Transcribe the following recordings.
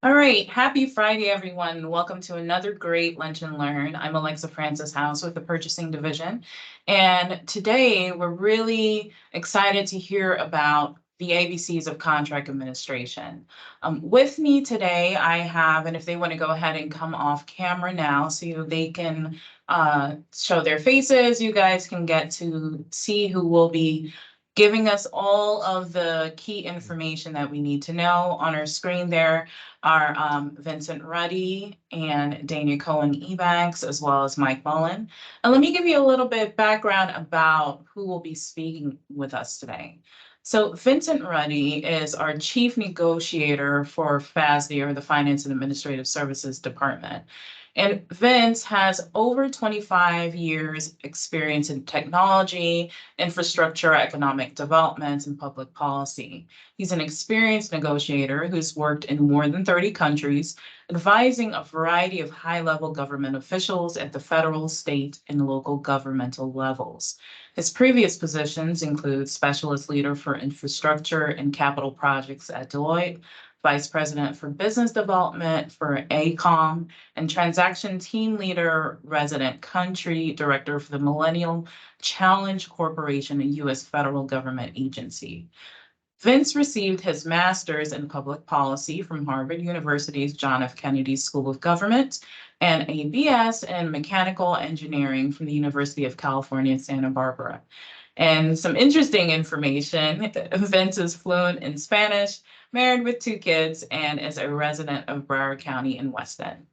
All right, happy Friday, everyone. Welcome to another great Lunch and Learn. I'm Alexa Francis House with the Purchasing Division. And today we're really excited to hear about the ABCs of contract administration. With me today, I have, and if they want to go ahead and come off camera now so they can show their faces, you guys can get to see who will be giving us all of the key information that we need to know. On our screen there are Vincent Ruddy and Danea Cohen-Ebanks, as well as Mike Mullen. And let me give you a little bit background about who will be speaking with us today. So Vincent Ruddy is our chief negotiator for FASD, or the Finance and Administrative Services Department. And Vince has over 25 years experience in technology, infrastructure, economic development, and public policy. He's an experienced negotiator who's worked in more than 30 countries, advising a variety of high-level government officials at the federal, state, and local governmental levels. His previous positions include Specialist Leader for Infrastructure and Capital Projects at Deloitte, Vice President for Business Development for ACOM, and Transaction Team Leader, Resident Country Director for the Millennial Challenge Corporation, a U.S. federal government agency. Vince received his master's in public policy from Harvard University's John F. Kennedy School of Government and a BS in mechanical engineering from the University of California, Santa Barbara. And some interesting information, Vince is fluent in Spanish, married with 2 kids, and is a resident of Broward County in West End.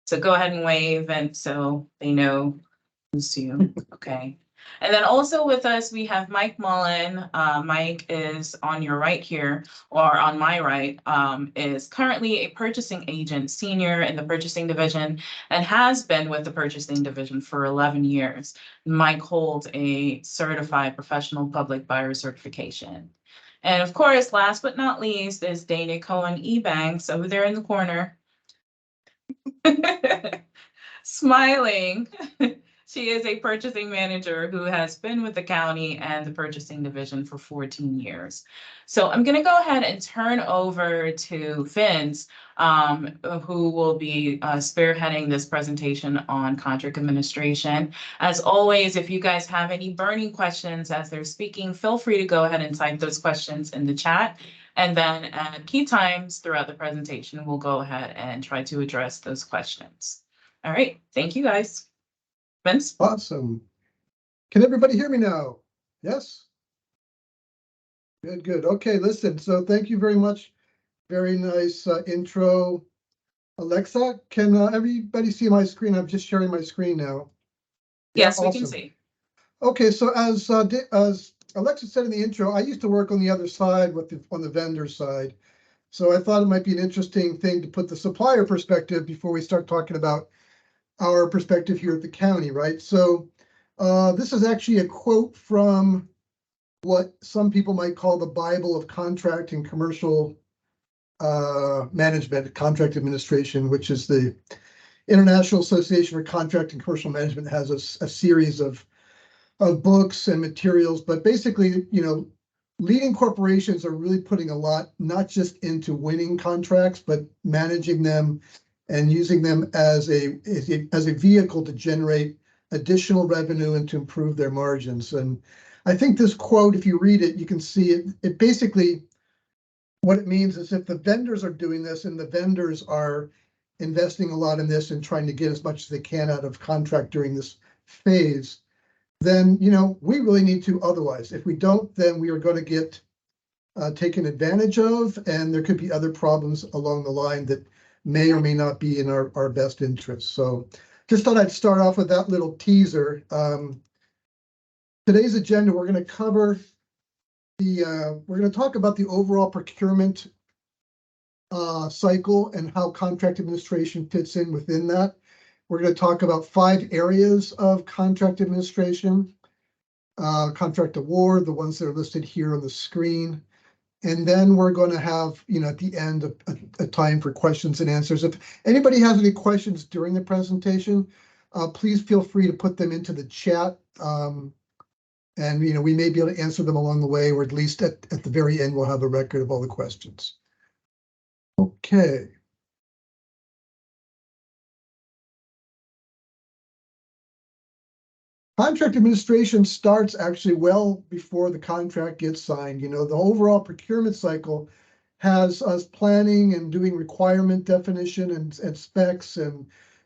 So go ahead and wave, and so they know who's you. Okay. And then also with us, we have Mike Mullen. Mike is on your right here, or on my right, is currently a purchasing agent, senior in the purchasing division, and has been with the purchasing division for 11 years. Mike holds a certified professional public buyer certification. And of course, last but not least, is Danea Cohen-Ebanks over there in the corner. Smiling. She is a purchasing manager who has been with the county and the purchasing division for 14 years. So I'm going to go ahead and turn over to Vince, who will be spearheading this presentation on contract administration. As always, if you guys have any burning questions as they're speaking, feel free to go ahead and type those questions in the chat. And then at key times throughout the presentation, we'll go ahead and try to address those questions. All right, thank you guys. Vince? Awesome. Can everybody hear me now? Yes? Good, good. Okay, listen, so thank you very much. Very nice intro. Alexa, can everybody see my screen? I'm just sharing my screen now. Yes, yeah, we can see. Okay, so as Alexa said in the intro, I used to work on the other side on the vendor side. So I thought it might be an interesting thing to put the supplier perspective before we start talking about our perspective here at the county, right? So this is actually a quote from what some people might call the Bible of contract and commercial management, contract administration, which is the International Association for Contract and Commercial Management, has a series of books and materials. But basically, you know, leading corporations are really putting a lot, not just into winning contracts, but managing them and using them as a vehicle to generate additional revenue and to improve their margins. And I think this quote, if you read it, you can see it. It basically, what it means is if the vendors are doing this and the vendors are investing a lot in this and trying to get as much as they can out of contract during this phase, then, you know, we really need to. Otherwise, if we don't, then we are going to get taken advantage of, and there could be other problems along the line that may or may not be in our best interest. So just thought I'd start off with that little teaser. Today's agenda, we're going to cover we're going to talk about the overall procurement cycle and how contract administration fits in within that. We're going to talk about 5 areas of contract administration, contract award, the ones that are listed here on the screen. And then we're going to have, you know, at the end, a time for questions and answers. If anybody has any questions during the presentation, please feel free to put them into the chat. And, you know, we may be able to answer them along the way, or at least at the very end, we'll have a record of all the questions. Okay. Contract administration starts actually well before the contract gets signed. You know, the overall procurement cycle has us planning and doing requirement definition and specs and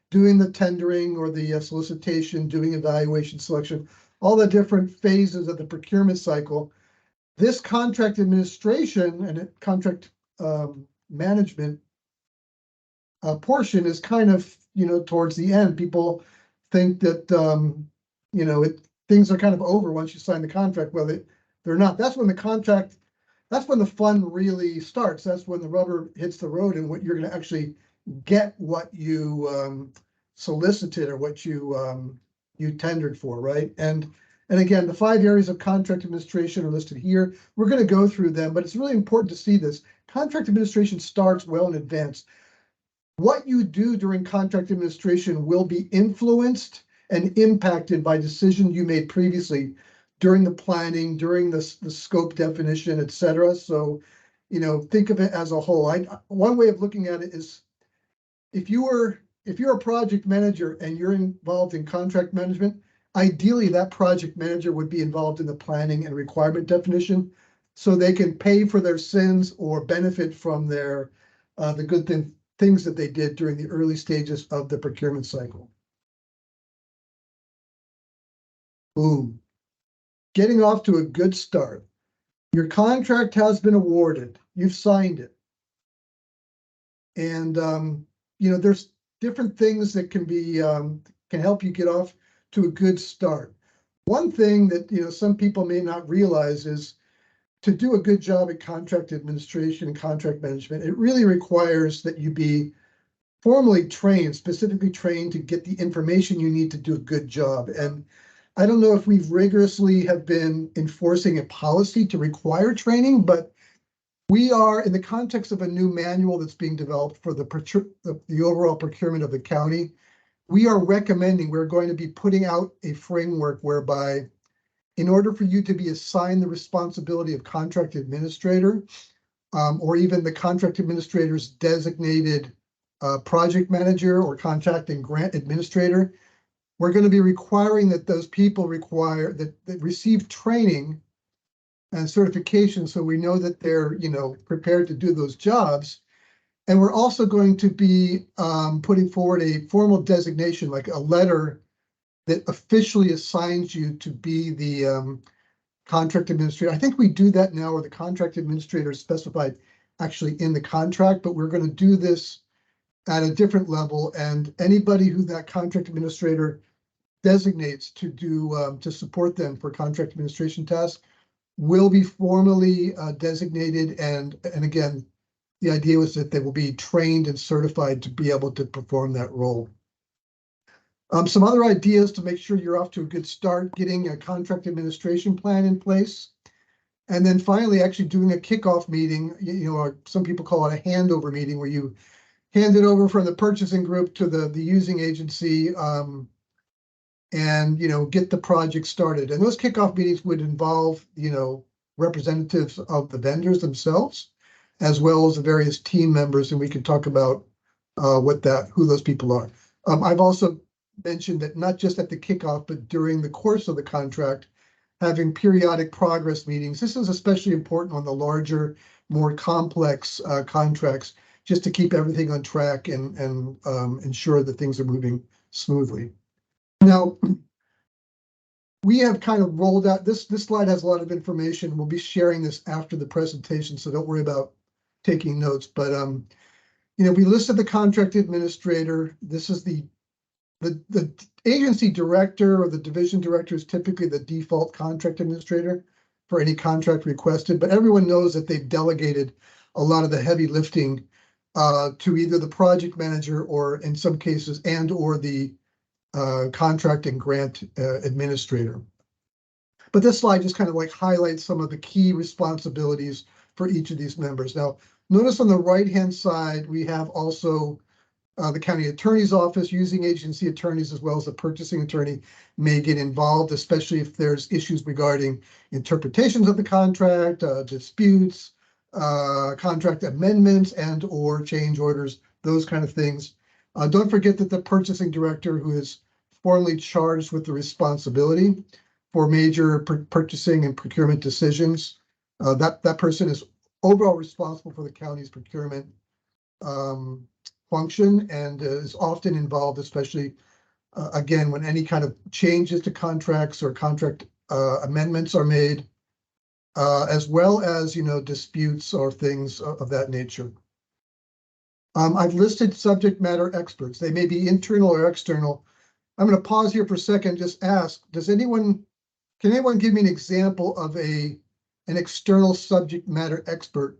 doing the tendering or the solicitation, doing evaluation selection, all the different phases of the procurement cycle. This contract administration and contract management portion is kind of, you know, towards the end. People think that, you know, things are kind of over once you sign the contract. Well, they're not. That's when the fun really starts. That's when the rubber hits the road and what you're going to actually get what you solicited or what you tendered for, right? And again, the 5 areas of contract administration are listed here. We're going to go through them, but it's really important to see this. Contract administration starts well in advance. What you do during contract administration will be influenced and impacted by decisions you made previously during the planning, during the scope definition, et cetera. So, you know, think of it as a whole. One way of looking at it is if you're a project manager and you're involved in contract management, ideally that project manager would be involved in the planning and requirement definition so they can pay for their sins or benefit from their the good things that they did during the early stages of the procurement cycle. Boom. Getting off to a good start. Your contract has been awarded. You've signed it. And, you know, there's different things that can help you get off to a good start. One thing that, you know, some people may not realize is to do a good job at contract administration and contract management, it really requires that you be formally trained, specifically trained to get the information you need to do a good job. And I don't know if we've rigorously have been enforcing a policy to require training, but we are in the context of a new manual that's being developed for the overall procurement of the county. We are recommending, we're going to be putting out a framework whereby in order for you to be assigned the responsibility of contract administrator, or even the contract administrator's designated project manager or contract and grant administrator, we're going to be requiring that those people that receive training and certification so we know that they're, you know, prepared to do those jobs. And we're also going to be putting forward a formal designation, like a letter that officially assigns you to be the contract administrator. I think we do that now where the contract administrator is specified actually in the contract, but we're going to do this at a different level. And anybody who that contract administrator designates to do to support them for contract administration tasks will be formally designated. And again, the idea was that they will be trained and certified to be able to perform that role. Some other ideas to make sure you're off to a good start: getting a contract administration plan in place. And then finally, actually doing a kickoff meeting, you know, some people call it a handover meeting, where you hand it over from the purchasing group to the using agency, and, you know, get the project started. And those kickoff meetings would involve, you know, representatives of the vendors themselves, as well as the various team members. And we can talk about who those people are. I've also mentioned that not just at the kickoff, but during the course of the contract, having periodic progress meetings. This is especially important on the larger, more complex contracts, just to keep everything on track and ensure that things are moving smoothly. Now, we have kind of rolled out, this slide has a lot of information. We'll be sharing this after the presentation, so don't worry about taking notes. But, you know, we listed the contract administrator. This is the agency director, or the division director is typically the default contract administrator for any contract requested, but everyone knows that they've delegated a lot of the heavy lifting to either the project manager, or in some cases, or the contract and grant administrator. But this slide just kind of like highlights some of the key responsibilities for each of these members. Now, notice on the right-hand side, we have also the county attorney's office. Using agency attorneys as well as the purchasing attorney may get involved, especially if there's issues regarding interpretations of the contract, disputes, contract amendments, or change orders, those kind of things. Don't forget that the purchasing director, who is formally charged with the responsibility for major purchasing and procurement decisions. That person is overall responsible for the county's procurement function and is often involved, especially again, when any kind of changes to contracts or contract amendments are made, as well as, disputes or things of that nature. I've listed subject matter experts. They may be internal or external. I'm going to pause here for a second, just ask, can anyone give me an example of an external subject matter expert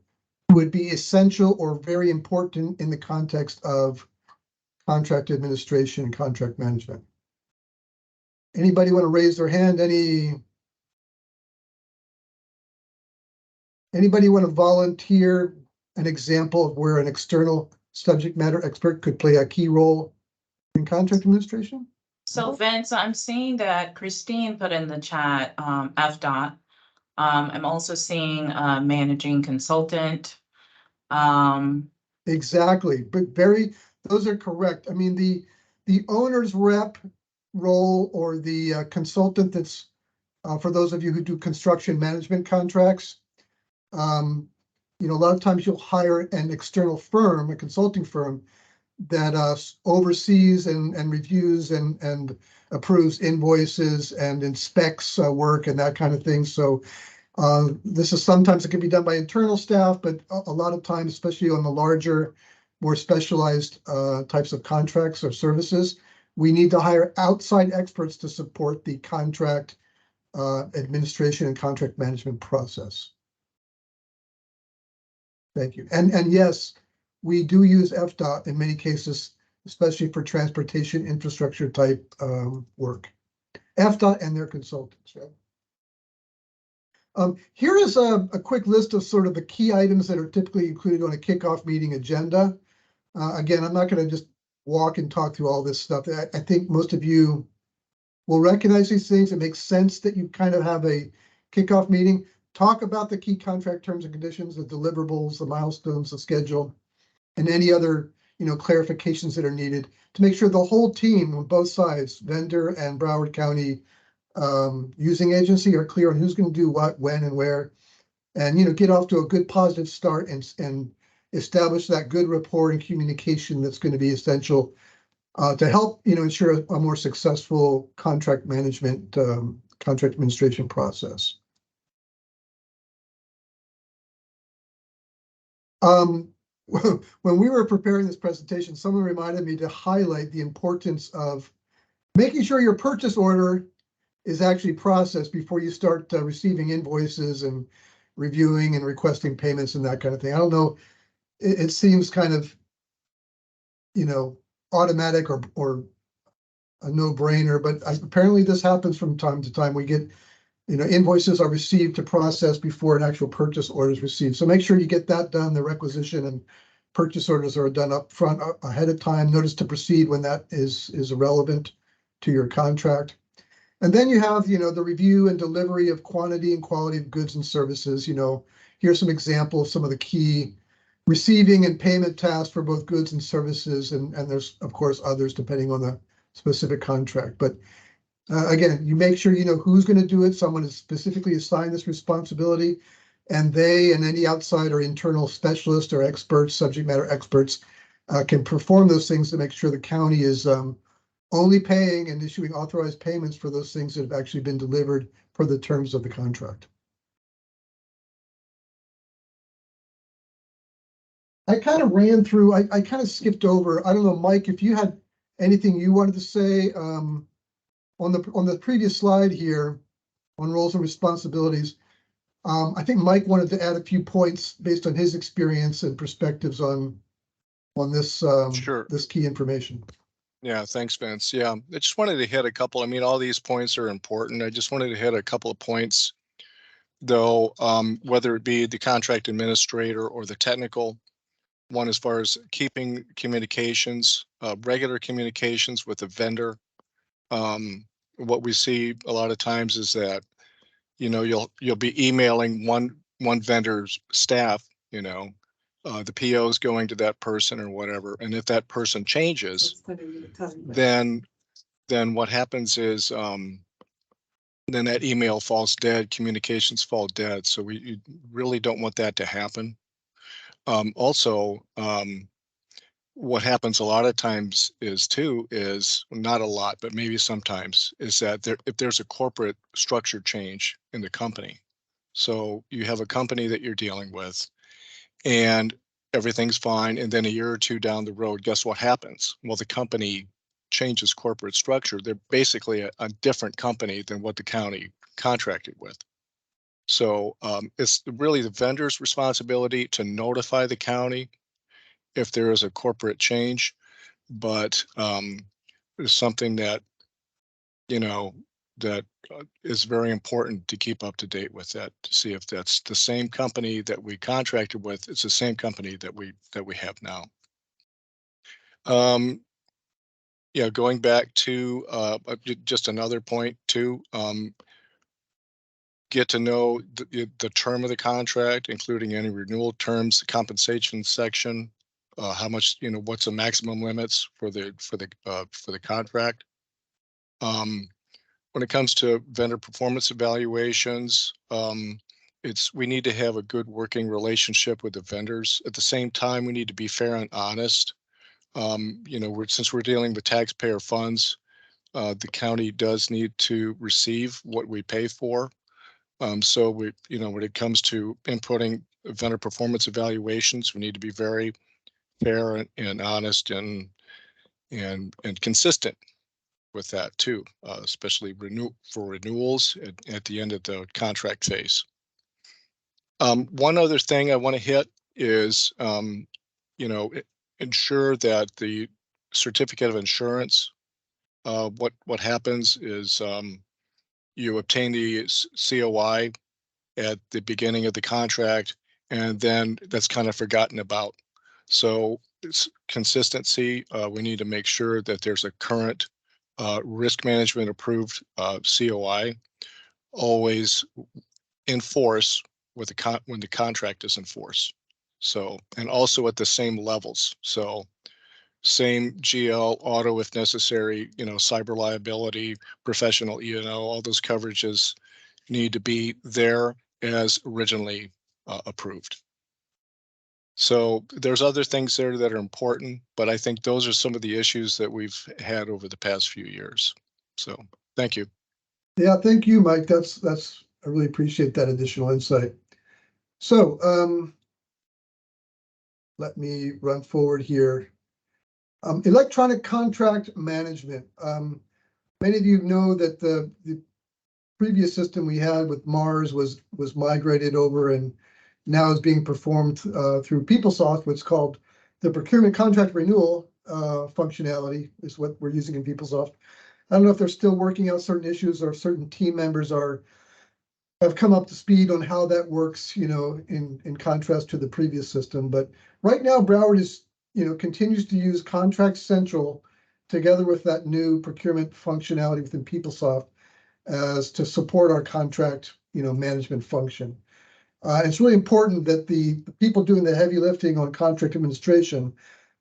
who would be essential or very important in the context of contract administration and contract management? Anybody want to raise their hand? Anybody want to volunteer an example of where an external subject matter expert could play a key role in contract administration? So Vince, I'm seeing that Christine put in the chat, FDOT. I'm also seeing managing consultant. Exactly, but those are correct. I mean, the owner's rep role or the consultant that's for those of you who do construction management contracts, a lot of times you'll hire an external firm, a consulting firm that oversees and reviews and approves invoices and inspects work and that kind of thing. So this is sometimes it can be done by internal staff, but a lot of times, especially on the larger, more specialized types of contracts or services, we need to hire outside experts to support the contract administration and contract management process. Thank you. And yes, we do use FDOT in many cases, especially for transportation infrastructure type work. FDOT and their consultants. Right? Here is a quick list of sort of the key items that are typically included on a kickoff meeting agenda. Again, I'm not going to just walk and talk through all this stuff. I think most of you will recognize these things. It makes sense that you kind of have a kickoff meeting. Talk about the key contract terms and conditions, the deliverables, the milestones, the schedule, and any other clarifications that are needed to make sure the whole team on both sides, vendor and Broward County using agency, are clear on who's going to do what, when, and where, and get off to a good positive start and establish that good rapport and communication that's going to be essential to help ensure a more successful contract management, contract administration process. When we were preparing this presentation, someone reminded me to highlight the importance of making sure your purchase order is actually processed before you start receiving invoices and reviewing and requesting payments and that kind of thing. I don't know, it seems kind of, automatic or a no-brainer, but apparently this happens from time to time. We get, invoices are received to process before an actual purchase order is received. So make sure you get that done. The requisition and purchase orders are done up front ahead of time. Notice to proceed when that is irrelevant to your contract. And then you have, the review and delivery of quantity and quality of goods and services. Here's some examples, some of the key receiving and payment tasks for both goods and services. And there's, of course, others depending on the specific contract. But again, you make sure you know who's going to do it. Someone is specifically assigned this responsibility, and they and any outside or internal specialists or experts, subject matter experts, can perform those things to make sure the county is only paying and issuing authorized payments for those things that have actually been delivered per the terms of the contract. I kind of ran through, I kind of skipped over. I don't know, Mike, if you had anything you wanted to say on the previous slide here on roles and responsibilities. I think Mike wanted to add a few points based on his experience and perspectives on this Sure. this key information. Yeah, thanks, Vince. Yeah, I just wanted to hit a couple. I mean, all these points are important. I just wanted to hit a couple of points, though, whether it be the contract administrator or the technical one, as far as keeping communications, regular communications with the vendor. What we see a lot of times is that, you'll be emailing one vendor's staff, the PO is going to that person or whatever. And if that person changes, then then what happens is then that email falls dead, communications fall dead. So you really don't want that to happen. Also, what happens a lot of times is not a lot, but maybe sometimes, is that if there's a corporate structure change in the company. So you have a company that you're dealing with and everything's fine. And then a year or two down the road, guess what happens? Well, the company changes corporate structure. They're basically a different company than what the county contracted with. So it's really the vendor's responsibility to notify the county if there is a corporate change, but it's something that, you know, that is very important to keep up to date with that, to see if that's the same company that we contracted with. It's the same company that we have now. Yeah, going back to just another point too, get to know the term of the contract, including any renewal terms, the compensation section, how much, what's the maximum limits for the contract. When it comes to vendor performance evaluations, we need to have a good working relationship with the vendors. At the same time, we need to be fair and honest. Since we're dealing with taxpayer funds, the county does need to receive what we pay for. So when it comes to inputting vendor performance evaluations, we need to be very fair and honest and consistent with that too, especially for renewals at the end of the contract phase. One other thing I want to hit is, ensure that the certificate of insurance, what happens is you obtain the COI at the beginning of the contract, and then that's kind of forgotten about. So it's consistency. We need to make sure that there's a current risk management approved COI always in force with when the contract is in force. So, and also at the same levels. So same GL, auto if necessary, cyber liability, professional E&O, all those coverages need to be there as originally approved. So there's other things there that are important, but I think those are some of the issues that we've had over the past few years. So thank you. Yeah, thank you, Mike. That's I really appreciate that additional insight. So let me run forward here. Electronic contract management. Many of you know that the previous system we had with Mars was migrated over and now is being performed through PeopleSoft, what's called the procurement contract renewal functionality is what we're using in PeopleSoft. I don't know if they're still working out certain issues or if certain team members have come up to speed on how that works, in contrast to the previous system. But right now, Broward is, continues to use Contract Central together with that new procurement functionality within PeopleSoft as to support our contract, management function. It's really important that the people doing the heavy lifting on contract administration,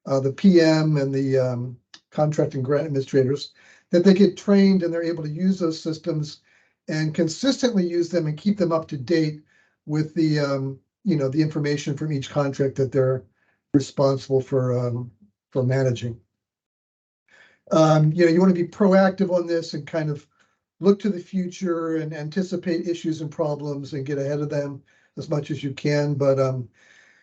the PM and the contract and grant administrators, that they get trained and they're able to use those systems and consistently use them and keep them up to date with the, the information from each contract that they're responsible for managing. You want to be proactive on this and kind of look to the future and anticipate issues and problems and get ahead of them as much as you can. But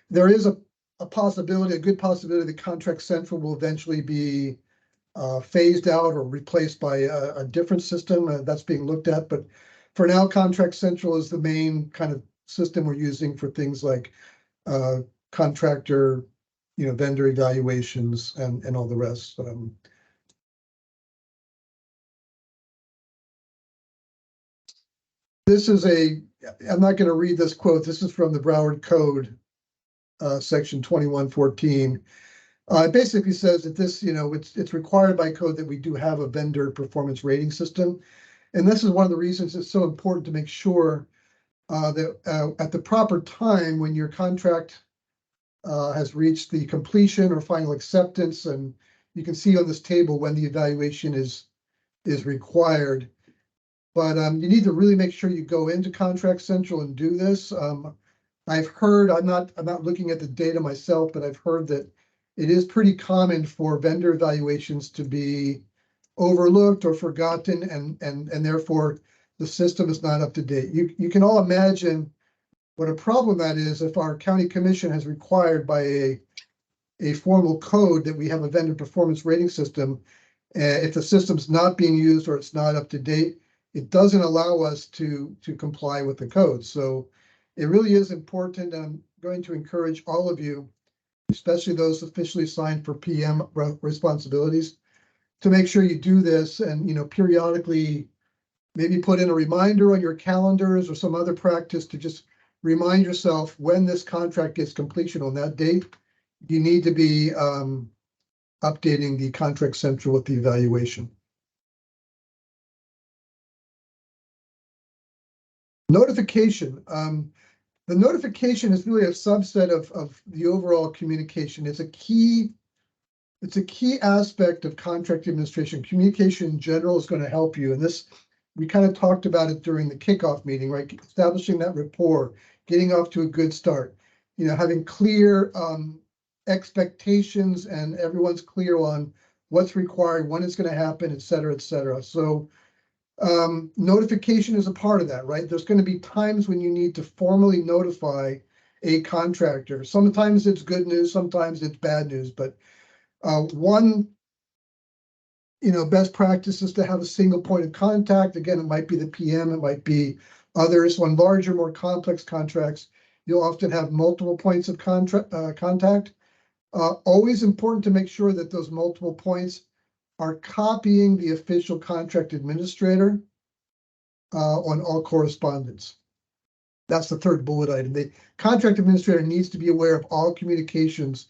there is a possibility, a good possibility that Contract Central will eventually be phased out or replaced by a different system that's being looked at. But for now, Contract Central is the main kind of system we're using for things like contractor, vendor evaluations and all the rest. This is I'm not going to read this quote. This is from the Broward Code, section 2114. It basically says that this, it's required by code that we do have a vendor performance rating system. And this is one of the reasons it's so important to make sure that at the proper time when your contract has reached the completion or final acceptance, and you can see on this table when the evaluation is is required. But you need to really make sure you go into Contract Central and do this. I've heard, I'm not looking at the data myself, but I've heard that it is pretty common for vendor evaluations to be overlooked or forgotten, and therefore the system is not up to date. You can all imagine what a problem that is if our county commission has required by a formal code that we have a vendor performance rating system. If the system's not being used or it's not up to date, it doesn't allow us to comply with the code. So it really is important. And I'm going to encourage all of you, especially those officially assigned for PM responsibilities, to make sure you do this and, periodically maybe put in a reminder on your calendars or some other practice to just remind yourself when this contract gets completion on that date. You need to be updating the Contract Central with the evaluation. Notification. The notification is really a subset of the overall communication. It's a key aspect of contract administration. Communication in general is going to help you. And this, we kind of talked about it during the kickoff meeting, right? Establishing that rapport, getting off to a good start, having clear expectations, and everyone's clear on what's required, when it's going to happen, et cetera, et cetera. So notification is a part of that, right? There's going to be times when you need to formally notify a contractor. Sometimes it's good news, sometimes it's bad news, but one best practice is to have a single point of contact. Again, it might be the PM, it might be others. On larger, more complex contracts, you'll often have multiple points of contact. Always important to make sure that those multiple points are copying the official contract administrator on all correspondence. That's the third bullet item. The contract administrator needs to be aware of all communications,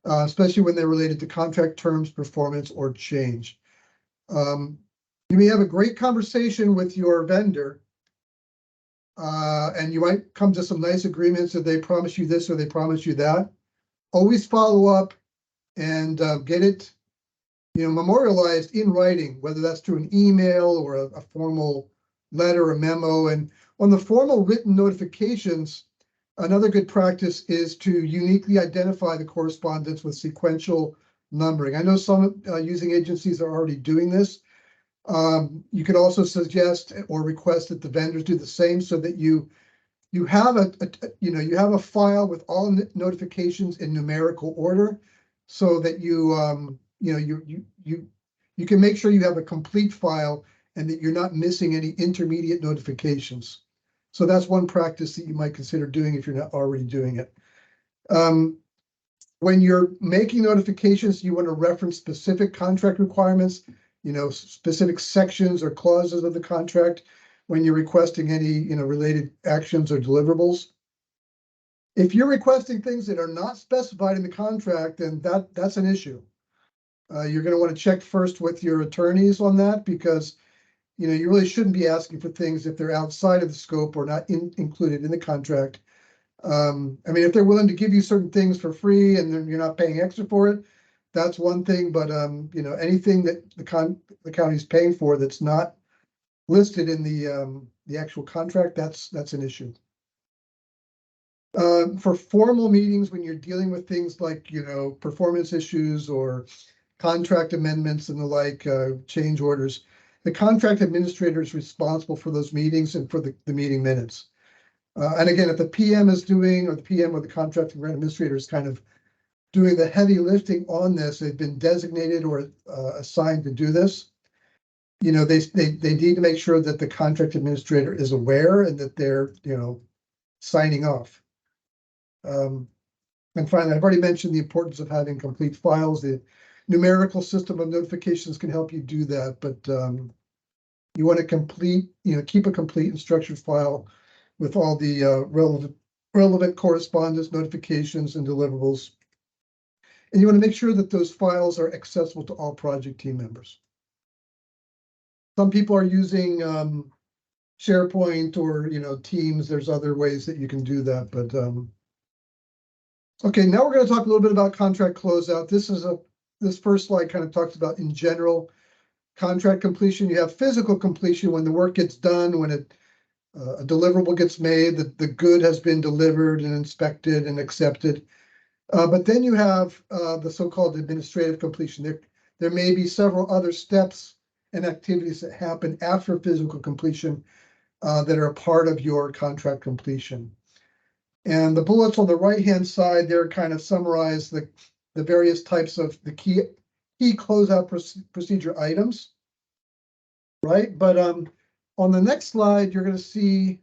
especially when they're related to contract terms, performance, or change. You may have a great conversation with your vendor, and you might come to some nice agreements that they promise you this or they promise you that. Always follow up and get it memorialized in writing, whether that's through an email or a formal letter or memo. And on the formal written notifications, another good practice is to uniquely identify the correspondence with sequential numbering. I know some using agencies are already doing this. You could also suggest or request that the vendors do the same, so that you have a file with all notifications in numerical order, so that you can make sure you have a complete file and that you're not missing any intermediate notifications. So that's one practice that you might consider doing if you're not already doing it. When you're making notifications, you want to reference specific contract requirements, specific sections or clauses of the contract when you're requesting any, related actions or deliverables. If you're requesting things that are not specified in the contract, then that's an issue. You're going to want to check first with your attorneys on that, because you really shouldn't be asking for things if they're outside of the scope or not included in the contract. If they're willing to give you certain things for free and then you're not paying extra for it, that's one thing. But anything that the county's paying for that's not listed in the actual contract, that's an issue. For formal meetings, when you're dealing with things like performance issues or contract amendments and the like, change orders, the contract administrator is responsible for those meetings and for the meeting minutes. And again, if the PM is doing, or the PM or the contract administrator is kind of doing the heavy lifting on this, they've been designated or assigned to do this. They need to make sure that the contract administrator is aware and that they're signing off. And finally, I've already mentioned the importance of having complete files. The numerical system of notifications can help you do that, but you want to keep a complete and structured file with all the relevant correspondence, notifications, and deliverables. And you want to make sure that those files are accessible to all project team members. Some people are using SharePoint or Teams. There's other ways that you can do that, but okay. Now we're going to talk a little bit about contract closeout. This first slide kind of talks about in general contract completion. You have physical completion when the work gets done, when a deliverable gets made, the good has been delivered and inspected and accepted. But then you have the so-called administrative completion. There may be several other steps and activities that happen after physical completion that are a part of your contract completion. And the bullets on the right-hand side there kind of summarize the various types of the key closeout procedure items, right? But on the next slide, you're going to see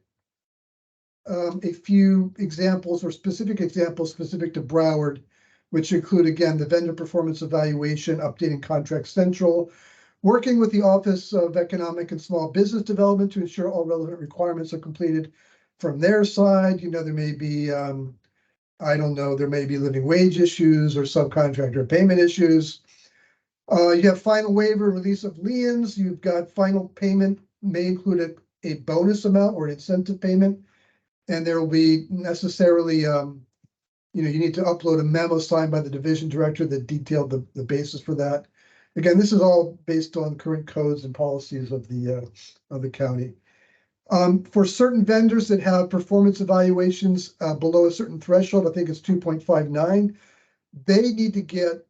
a few examples or specific examples specific to Broward, which include, again, the vendor performance evaluation, updating Contract Central, working with the Office of Economic and Small Business Development to ensure all relevant requirements are completed from their side. You know, there may be, I don't know, there may be living wage issues or subcontractor payment issues. You have final waiver, release of liens. You've got final payment may include a bonus amount or an incentive payment. And there will be necessarily, you need to upload a memo signed by the division director that detailed the basis for that. Again, this is all based on current codes and policies of the county. For certain vendors that have performance evaluations below a certain threshold, I think it's 2.59, they need to get,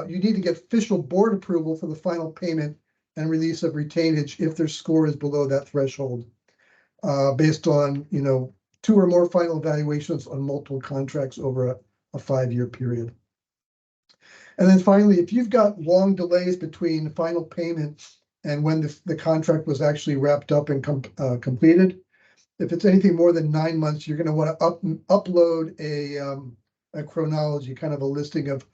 you need to get official board approval for the final payment and release of retainage if their score is below that threshold, based on, 2 or more final evaluations on multiple contracts over a 5-year period. And then finally, if you've got long delays between final payment and when the contract was actually wrapped up and completed, if it's anything more than 9 months, you're going to want to upload a chronology, kind of a listing of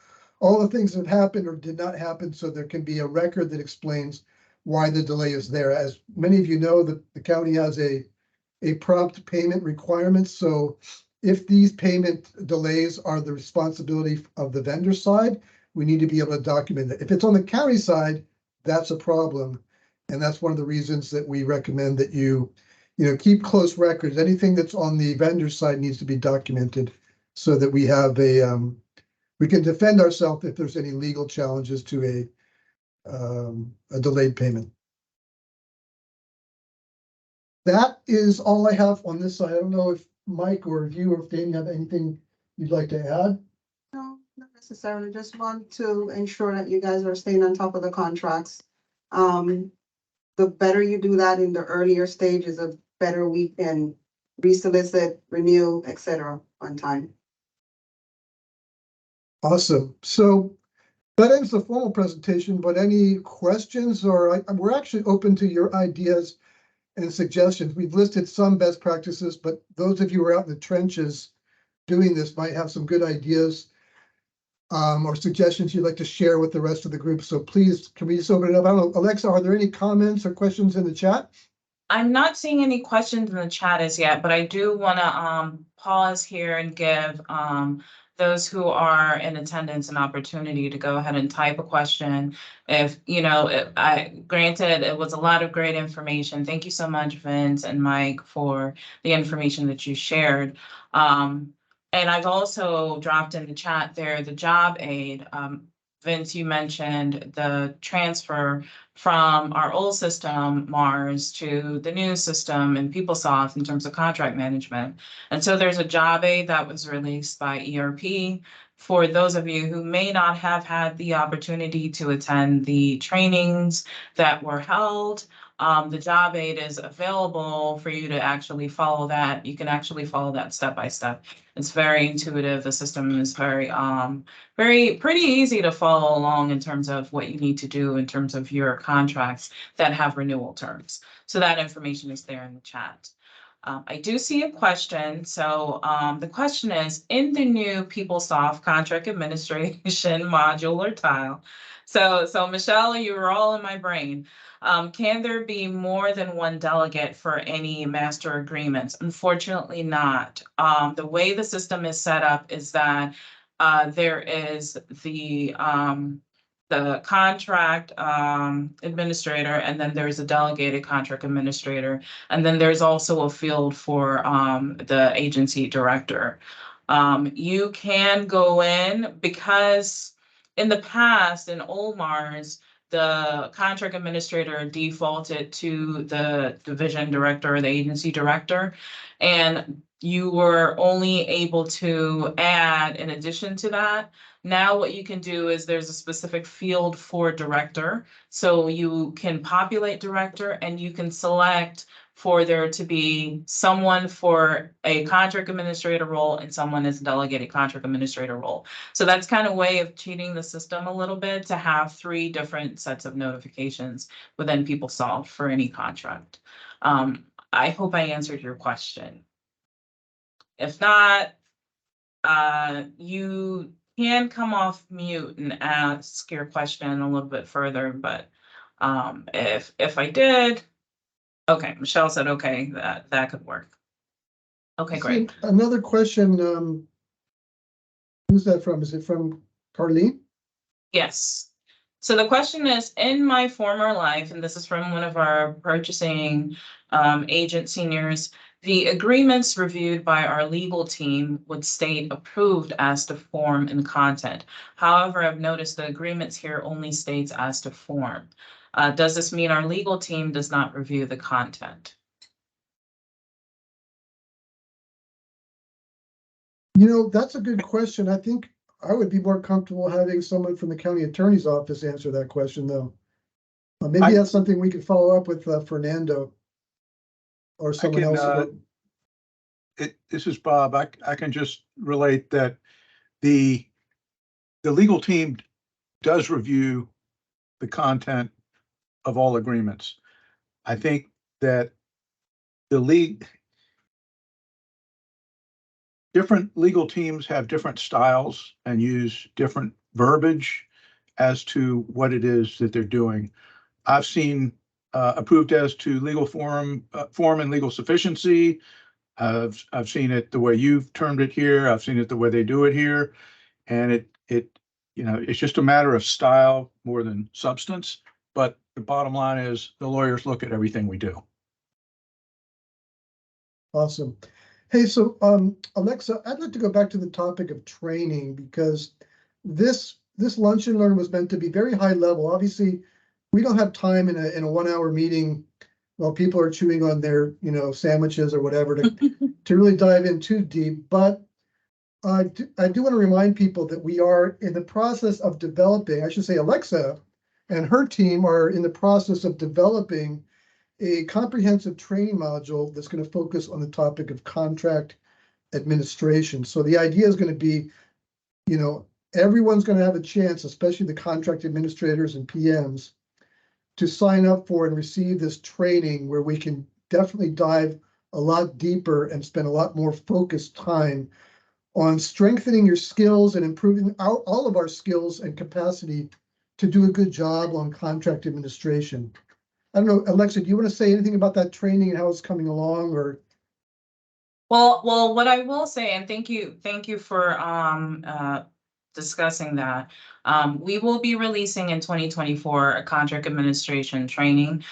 all the things that happened or did not happen, so there can be a record that explains why the delay is there. As many of you know, the county has a prompt payment requirement. So if these payment delays are the responsibility of the vendor side, we need to be able to document it. If it's on the county side, that's a problem. And that's one of the reasons that we recommend that you keep close records. Anything that's on the vendor side needs to be documented so that we have we can defend ourselves if there's any legal challenges to a delayed payment. That is all I have on this side. I don't know if Mike or you or Danny have anything you'd like to add? No, not necessarily. Just want to ensure that you guys are staying on top of the contracts. The better you do that in the earlier stages, the better we can resolicit, renew, etc. on time. Awesome. So that ends the formal presentation, but any questions or we're actually open to your ideas and suggestions. We've listed some best practices, but those of you who are out in the trenches doing this might have some good ideas or suggestions you'd like to share with the rest of the group. So please, can we just open it up? I don't know, Alexa, are there any comments or questions in the chat? I'm not seeing any questions in the chat as yet, but I do want to pause here and give those who are in attendance an opportunity to go ahead and type a question. If granted, it was a lot of great information. Thank you so much, Vince and Mike, for the information that you shared. And I've also dropped in the chat there the job aid. Vince, you mentioned the transfer from our old system, Mars, to the new system in PeopleSoft in terms of contract management. And so there's a job aid that was released by ERP. For those of you who may not have had the opportunity to attend the trainings that were held, the job aid is available for you to actually follow that. You can actually follow that step by step. It's very intuitive. The system is pretty easy to follow along in terms of what you need to do in terms of your contracts that have renewal terms. So that information is there in the chat. I do see a question. So the question is, in the new PeopleSoft contract administration module or tile. So Michelle, you were all in my brain. Can there be more than one delegate for any master agreements? Unfortunately not. The way the system is set up is that there is the contract administrator, and then there's a delegated contract administrator, and then there's also a field for the agency director. You can go in, because in the past, in old Mars, the contract administrator defaulted to the division director or the agency director. And you were only able to add in addition to that. Now what you can do is there's a specific field for director. So you can populate director and you can select for there to be someone for a contract administrator role and someone as delegated contract administrator role. So that's kind of way of cheating the system a little bit to have 3 different sets of notifications within PeopleSoft for any contract. I hope I answered your question. If not, you can come off mute and ask your question a little bit further, but if I did, okay, Michelle said, okay, that could work. Okay, great. Another question, who's that from? Is it from Carlene? Yes. So the question is, in my former life, and this is from one of our purchasing agent seniors, the agreements reviewed by our legal team would state approved as to form and content. However, I've noticed the agreements here only states as to form. Does this mean our legal team does not review the content? You know, that's a good question. I think I would be more comfortable having someone from the county attorney's office answer that question, though. Maybe that's something we could follow up with Fernando or someone else. This is Bob. I can just relate that the legal team does review the content of all agreements. I think that different legal teams have different styles and use different verbiage as to what it is that they're doing. I've seen approved as to legal form and legal sufficiency. I've seen it the way you've termed it here. I've seen it the way they do it here, and it it's just a matter of style more than substance. But the bottom line is the lawyers look at everything we do. Awesome. Hey, so Alexa, I'd like to go back to the topic of training because this lunch and learn was meant to be very high level. Obviously, we don't have time in a 1 hour meeting while people are chewing on their sandwiches or whatever to really dive in too deep. But I do want to remind people that we are in the process of developing. I should say Alexa and her team are in the process of developing a comprehensive training module that's going to focus on the topic of contract administration. So the idea is going to be, everyone's going to have a chance, especially the contract administrators and PMs, to sign up for and receive this training where we can definitely dive a lot deeper and spend a lot more focused time on strengthening your skills and improving all of our skills and capacity to do a good job on contract administration. I don't know, Alexa, do you want to say anything about that training and how it's coming along, or? Well, what I will say, and thank you for discussing that. We will be releasing in 2024 a contract administration training.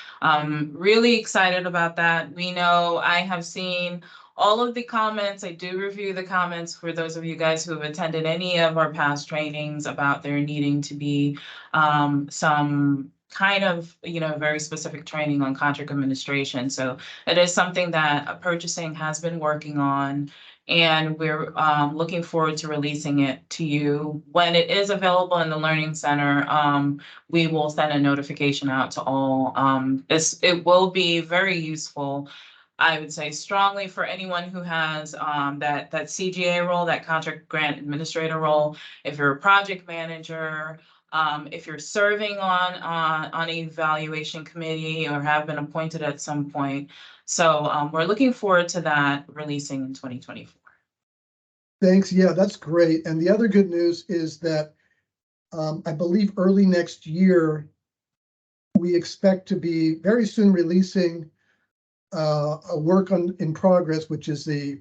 Really excited about that. We know I have seen all of the comments. I do review the comments for those of you guys who have attended any of our past trainings about there needing to be some kind of, very specific training on contract administration. So it is something that purchasing has been working on, and we're looking forward to releasing it to you. When it is available in the Learning Center, we will send a notification out to all. It will be very useful, I would say strongly, for anyone who has that CGA role, that contract grant administrator role. If you're a project manager, if you're serving on an evaluation committee or have been appointed at some point. So we're looking forward to that releasing in 2024. Thanks. Yeah, that's great. And the other good news is that I believe early next year, we expect to be very soon releasing a work in progress, which is the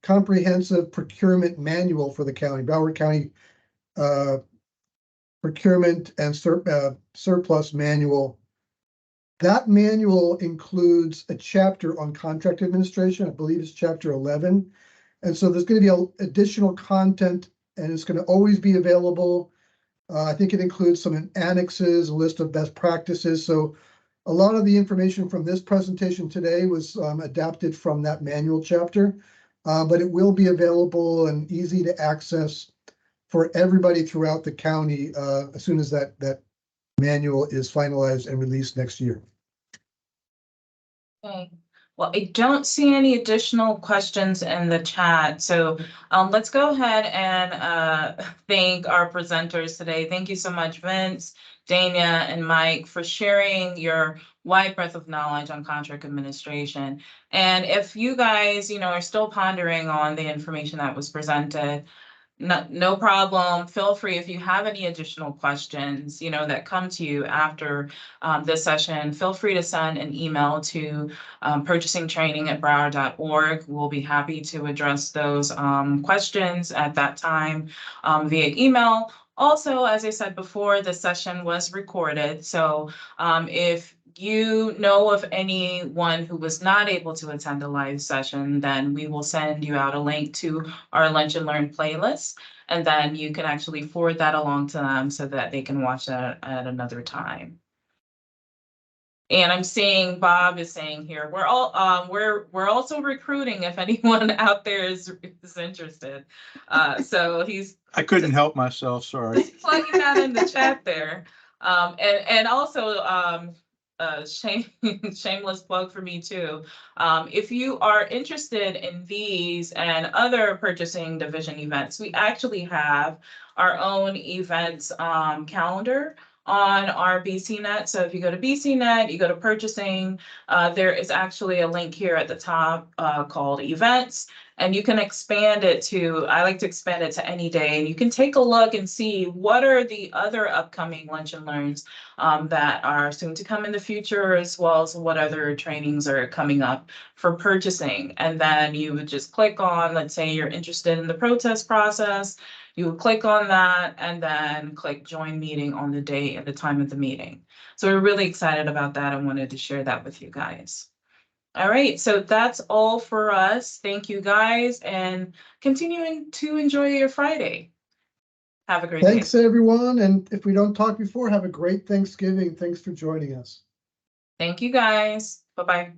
comprehensive procurement manual for the county, Broward County procurement and surplus manual. That manual includes a chapter on contract administration. I believe it's chapter 11. And so there's going to be additional content, and it's going to always be available I think it includes some annexes, a list of best practices. So a lot of the information from this presentation today was adapted from that manual chapter, but it will be available and easy to access for everybody throughout the county as soon as that manual is finalized and released next year. Okay. Well, I don't see any additional questions in the chat, so let's go ahead and thank our presenters today. Thank you so much, Vince, Danea, and Mike, for sharing your wide breadth of knowledge on contract administration. And if you guys, are still pondering on the information that was presented, no problem. Feel free if you have any additional questions, that come to you after this session, feel free to send an email to purchasingtraining@broward.org. We'll be happy to address those questions at that time via email. Also, as I said before, the session was recorded. So if you know of anyone who was not able to attend the live session, then we will send you out a link to our Lunch and Learn playlist. And then you can actually forward that along to them so that they can watch that at another time. And I'm seeing Bob is saying here, we're also recruiting if anyone out there is interested. So I couldn't help myself, sorry. plugging that in the chat there. And also shameless plug for me too. If you are interested in these and other purchasing division events, we actually have our own events calendar on our BCNet. So if you go to BCNet, you go to purchasing, there is actually a link here at the top called events. And you can expand it to, I like to expand it to any day. And you can take a look and see what are the other upcoming Lunch and Learns that are soon to come in the future, as well as what other trainings are coming up for purchasing. And then you would just click on, let's say you're interested in the protest process, you would click on that and then click join meeting on the date and the time of the meeting. So we're really excited about that and wanted to share that with you guys. All right, so that's all for us. Thank you guys and continuing to enjoy your Friday. Have a great day. Thanks, everyone. And if we don't talk before, have a great Thanksgiving. Thanks for joining us. Thank you guys. Bye-bye.